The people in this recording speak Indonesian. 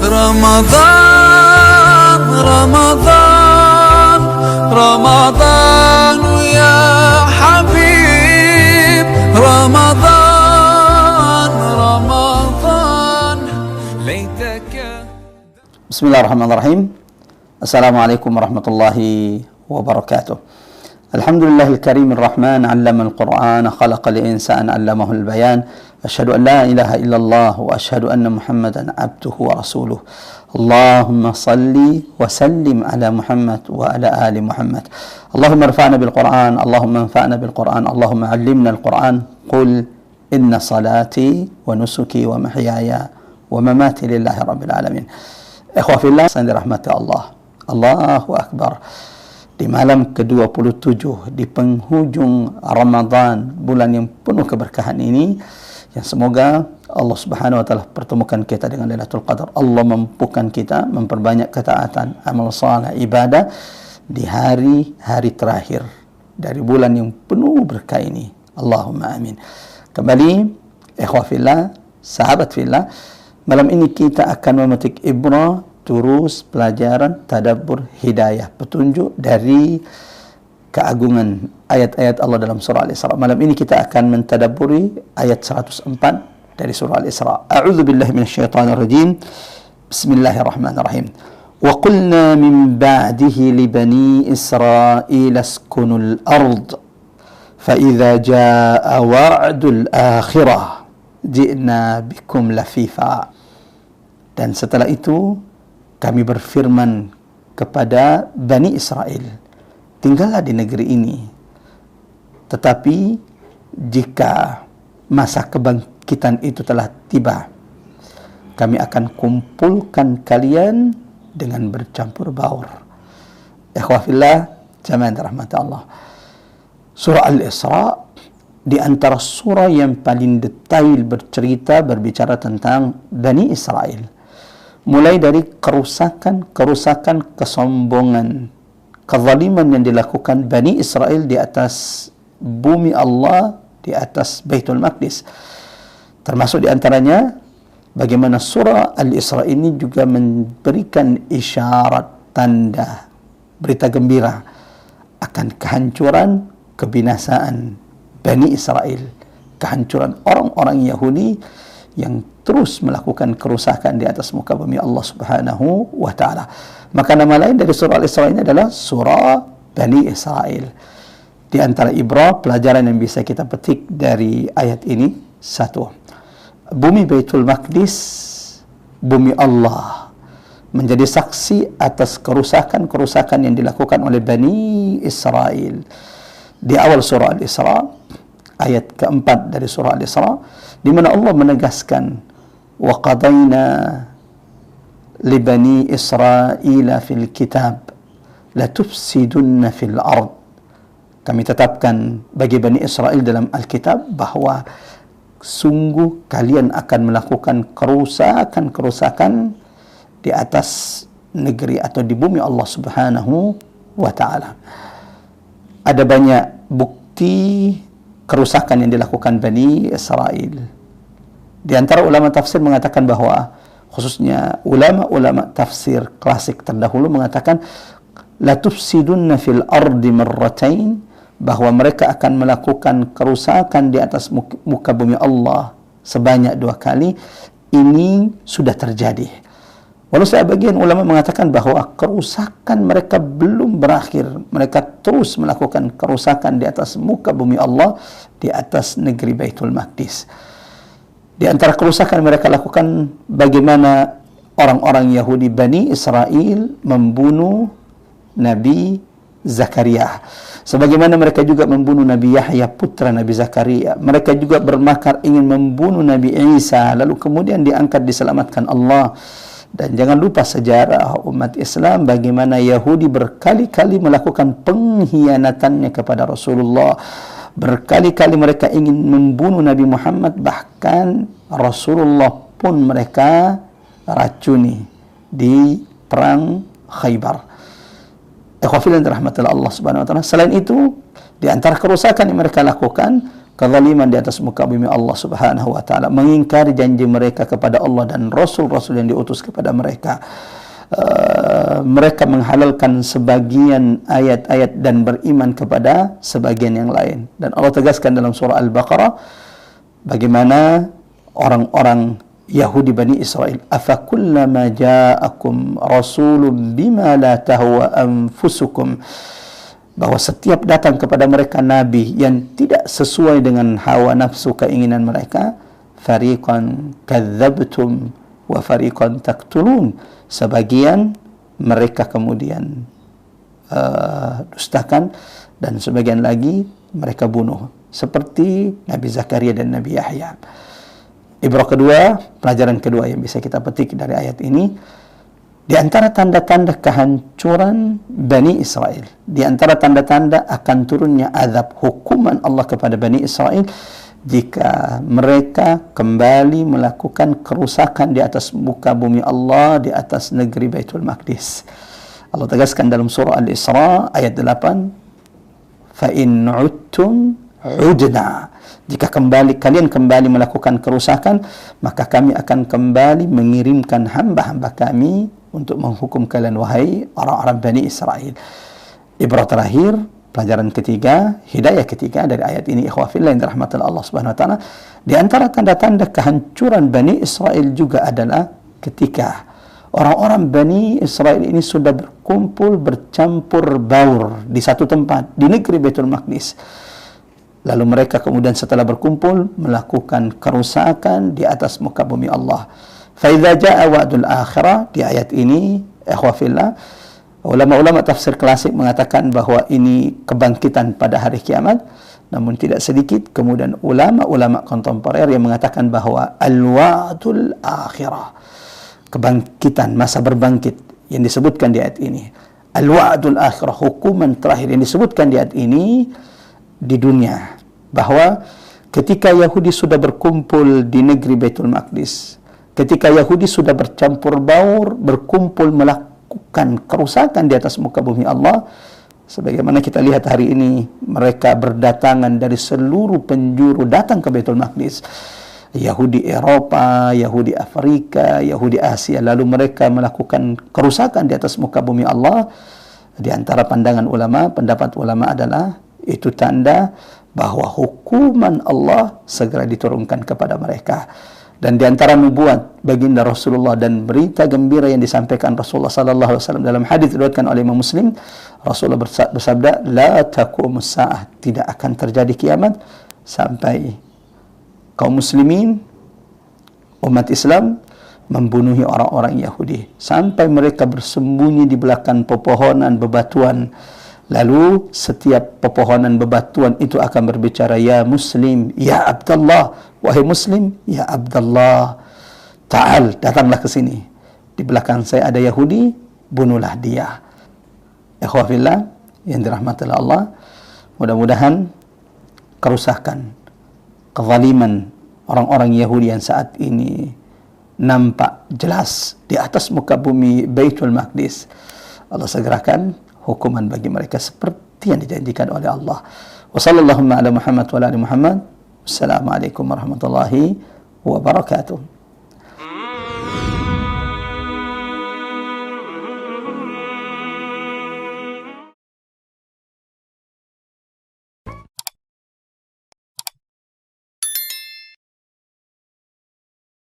رمضان رمضان رمضان يا حبيب رمضان رمضان ليتك. بسم الله الرحمن الرحيم. السلام عليكم ورحمة الله وبركاته. الحمد لله الكريم الرحمن علم القرآن خلق الإنسان علمه البيان. أشهد أن لا إله إلا الله وأشهد أن محمدا عبده ورسوله. اللهم صل وسلم على محمد وعلى آل محمد. اللهم ارفعنا بالقرآن، اللهم انفعنا بالقرآن، اللهم علمنا القرآن. قل إن صلاتي ونسكي ومحياي ومماتي لله رب العالمين. إخوة في الله yang dirahmati Allah. Allahu Akbar. Di malam ke-27 di penghujung Ramadan, bulan yang penuh keberkahan ini, yang semoga Allah Subhanahu wa taala pertemukan kita dengan Lailatul Qadar. Allah mampukan kita memperbanyak ketaatan, amal saleh, ibadah di hari-hari terakhir dari bulan yang penuh berkah ini. Allahumma amin. Kembali ikhwah fillah, sahabat fillah, malam ini kita akan memetik ibrah, durus, pelajaran, tadabbur, hidayah, petunjuk dari keagungan ayat-ayat Allah dalam surah Al-Isra. Malam ini kita akan mentadabburi ayat 104 dari surah Al-Isra. A'udzu billahi minasyaitonir rajim. Bismillahirrahmanirrahim. Wa qulna min ba'dihi li bani Israil askunul ard fa idza jaa wa'dul akhirah ji'na bikum lafifa. Dan setelah itu kami berfirman kepada Bani Israel, tinggallah di negeri ini, tetapi jika masa kebangkitan itu telah tiba, kami akan kumpulkan kalian dengan bercampur baur. Ikhwah fillah, jamaah dirahmati Allah. Surah Al-Isra di antara surah yang paling detail berbicara tentang Bani Israel. Mulai dari kerusakan, kesombongan, kezaliman yang dilakukan Bani Israel di atas bumi Allah, di atas Baitul Maqdis. Termasuk di antaranya bagaimana surah Al-Isra ini juga memberikan isyarat, tanda, berita gembira akan kehancuran, kebinasaan Bani Israel, kehancuran orang-orang Yahudi yang terus melakukan kerusakan di atas muka bumi Allah Subhanahu wa taala. Maka nama lain dari surah Al-Isra ini adalah surah Bani Israel. Di antara ibrah, pelajaran yang bisa kita petik dari ayat ini, satu, bumi Baitul Maqdis, bumi Allah, menjadi saksi atas kerusakan-kerusakan yang dilakukan oleh Bani Israel. Di awal surah Al-Isra, ayat keempat dari surah Al-Isra, di mana Allah menegaskan, wa qadayna li bani Israila fil kitab la tufsidunna fil ard. Kami tetapkan bagi Bani Israel dalam Alkitab bahwa sungguh kalian akan melakukan kerusakan-kerusakan di atas negeri atau di bumi Allah Subhanahu wa taala. Ada banyak bukti kerusakan yang dilakukan Bani Israel. Di antara ulama tafsir mengatakan bahwa, khususnya ulama-ulama tafsir klasik terdahulu mengatakan, la tufsidunna fil ardi marratain, bahwa mereka akan melakukan kerusakan di atas muka bumi Allah sebanyak 2 kali. Ini sudah terjadi. Walau sebagian ulama mengatakan bahwa kerusakan mereka belum berakhir. Mereka terus melakukan kerusakan di atas muka bumi Allah, di atas negeri Baitul Maqdis. Di antara kerusakan mereka lakukan, bagaimana orang-orang Yahudi Bani Israel membunuh Nabi Zakaria. Sebagaimana mereka juga membunuh Nabi Yahya, putra Nabi Zakaria. Mereka juga bermakar ingin membunuh Nabi Isa, lalu kemudian diangkat, diselamatkan Allah. Dan jangan lupa sejarah umat Islam, bagaimana Yahudi berkali-kali melakukan pengkhianatannya kepada Rasulullah. Berkali-kali mereka ingin membunuh Nabi Muhammad, bahkan Rasulullah pun mereka racuni di perang Khaybar. Ikhwafillah dirahmati Allah Subhanahu wa taala. Selain itu, di antara kerusakan yang mereka lakukan, kezaliman di atas muka bumi Allah Subhanahu wa taala, mengingkari janji mereka kepada Allah dan rasul-rasul yang diutus kepada mereka. Mereka menghalalkan sebagian ayat-ayat dan beriman kepada sebagian yang lain. Dan Allah tegaskan dalam surah Al-Baqarah bagaimana orang-orang Yahudi Bani Israel, afakullama ja'akum rasulun bima la tahwa anfusukum, bahwa setiap datang kepada mereka nabi yang tidak sesuai dengan hawa nafsu keinginan mereka, fariqan kadzabtum wa fariqan taqtulun, sebagian mereka kemudian dustakan dan sebagian lagi mereka bunuh, seperti Nabi Zakaria dan Nabi Yahya. Ibrah kedua, pelajaran kedua yang bisa kita petik dari ayat ini, di antara tanda-tanda kehancuran Bani Israel, di antara tanda-tanda akan turunnya azab hukuman Allah kepada Bani Israel jika mereka kembali melakukan kerusakan di atas muka bumi Allah, di atas negeri Baitul Maqdis. Allah tegaskan dalam surah Al-Isra ayat 8, fa in udtum udna, jika kalian kembali melakukan kerusakan, maka kami akan kembali mengirimkan hamba-hamba kami untuk menghukum kalian, wahai orang-orang Bani Israel. Ibrah terakhir, pelajaran ketiga, hidayah ketiga dari ayat ini, ikhwah fillah yang dirahmati Allah Subhanahu wa taala, di antara tanda-tanda kehancuran Bani Israel juga adalah ketika orang-orang Bani Israel ini sudah berkumpul bercampur baur di satu tempat di negeri Baitul Maqdis. Lalu mereka kemudian setelah berkumpul melakukan kerusakan di atas muka bumi Allah. Fa-idza jaa wa'dul akhirah, di ayat ini ikhwah fillah, ulama-ulama tafsir klasik mengatakan bahwa ini kebangkitan pada hari kiamat. Namun tidak sedikit kemudian ulama-ulama kontemporer yang mengatakan bahwa al-wa'dul akhirah, kebangkitan, masa berbangkit yang disebutkan di ayat ini. Al-wa'dul akhirah, hukuman terakhir yang disebutkan di ayat ini di dunia, bahwa ketika Yahudi sudah berkumpul di negeri Baitul Maqdis, ketika Yahudi sudah bercampur baur, berkumpul melakukan kerusakan di atas muka bumi Allah, sebagaimana kita lihat hari ini, mereka berdatangan dari seluruh penjuru datang ke Baitul Maqdis. Yahudi Eropa, Yahudi Afrika, Yahudi Asia, lalu mereka melakukan kerusakan di atas muka bumi Allah. Di antara pandangan ulama, pendapat ulama adalah itu tanda bahwa hukuman Allah segera diturunkan kepada mereka. Dan di antara nubuat baginda Rasulullah dan berita gembira yang disampaikan Rasulullah sallallahu alaihi wasallam dalam hadis diriwayatkan oleh Imam Muslim, Rasulullah bersabda, la taqumus saah, tidak akan terjadi kiamat sampai kaum muslimin, umat Islam membunuhi orang-orang Yahudi, sampai mereka bersembunyi di belakang pepohonan bebatuan. Lalu setiap pepohonan bebatuan itu akan berbicara, ya Muslim, ya Abdullah, wahai Muslim, ya Abdullah, ta'al, datanglah ke sini. Di belakang saya ada Yahudi, bunuhlah dia. Ikhwah fillah yang dirahmati Allah, mudah-mudahan kerusakan, kezaliman orang-orang Yahudi yang saat ini nampak jelas di atas muka bumi Baitul Maqdis, Allah segerakan hukuman bagi mereka seperti yang dijanjikan oleh Allah. Wa sallallahu ala Muhammad wa ala ali Muhammad. Wassalamualaikum warahmatullahi wabarakatuh.